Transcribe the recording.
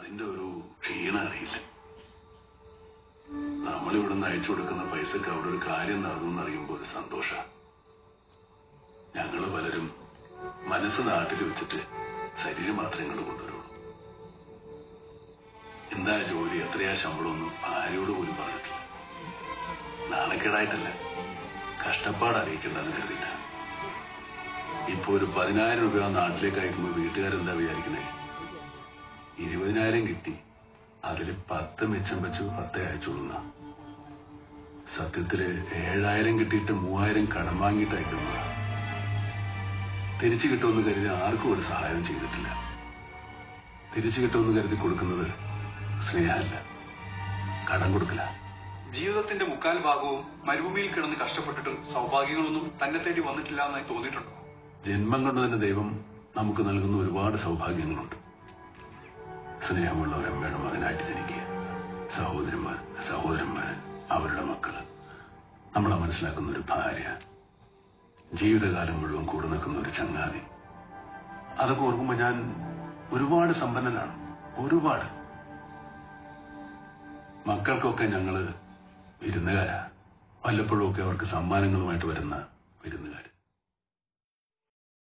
അതിന്റെ ഒരു ക്ഷീണം അറിയില്ല. നമ്മളിവിടുന്ന് അയച്ചു കൊടുക്കുന്ന പൈസക്ക് അവിടെ ഒരു കാര്യം നടന്നു അറിയുമ്പോൾ ഒരു സന്തോഷ. ഞങ്ങള് പലരും മനസ്സ് നാട്ടിൽ വെച്ചിട്ട് ശരീരം മാത്രമേ ഇങ്ങോട്ട് കൊണ്ടുവരുള്ളൂ. എന്താ ജോലി, എത്രയാ ശമ്പളമൊന്നും ആരോട് പോലും പറഞ്ഞിട്ടില്ല. നാണക്കേടായിട്ടല്ല, കഷ്ടപ്പാട് അറിയിക്കണ്ടെന്ന് കരുതിയില്ല. ഇപ്പൊ ഒരു 10,000 രൂപ നാട്ടിലേക്ക് അയക്കുമ്പോൾ വീട്ടുകാരെന്താ വിചാരിക്കണേ? 20,000 കിട്ടി, അതില് 10 മിച്ചം വെച്ചു 10 അയച്ചോളുന്ന. സത്യത്തില് 7,000 കിട്ടിയിട്ട് 3,000 കടം വാങ്ങിയിട്ട് അയക്കുന്ന. തിരിച്ചു കിട്ടുമെന്ന് കരുതി ആർക്കും ഒരു സഹായം ചെയ്തിട്ടില്ല. തിരിച്ചു കിട്ടുമെന്ന് കരുതി കൊടുക്കുന്നത് സ്നേഹമല്ല, കടം കൊടുക്കല. ജീവിതത്തിന്റെ 3/4 ഭാഗവും മരുഭൂമിയിൽ കിടന്ന് കഷ്ടപ്പെട്ടിട്ടും സൗഭാഗ്യങ്ങളൊന്നും തന്നെ തേടി വന്നിട്ടില്ല എന്നായി തോന്നിയിട്ടുണ്ടോ? ജന്മം കൊണ്ട് തന്നെ ദൈവം നമുക്ക് നൽകുന്ന ഒരുപാട് സൗഭാഗ്യങ്ങളുണ്ട്. സ്നേഹമുള്ള ഒരമ്മയുടെ മകനായിട്ട് ജനിക്കുക, സഹോദരന്മാര്, അവരുടെ മക്കള്, നമ്മളെ മനസ്സിലാക്കുന്ന ഒരു ഭാര്യ, ജീവിതകാലം മുഴുവൻ കൂടെ നിൽക്കുന്ന ഒരു ചങ്ങാതി. അതൊക്കെ ഓർക്കുമ്പോ ഞാൻ ഒരുപാട് സമ്പന്നനാണ്. ഒരുപാട്. മക്കൾക്കൊക്കെ ഞങ്ങള് വിരുന്നുകാരാ. വല്ലപ്പോഴും ഒക്കെ അവർക്ക് സമ്മാനങ്ങളുമായിട്ട് വരുന്ന വിരുന്നുകാർ.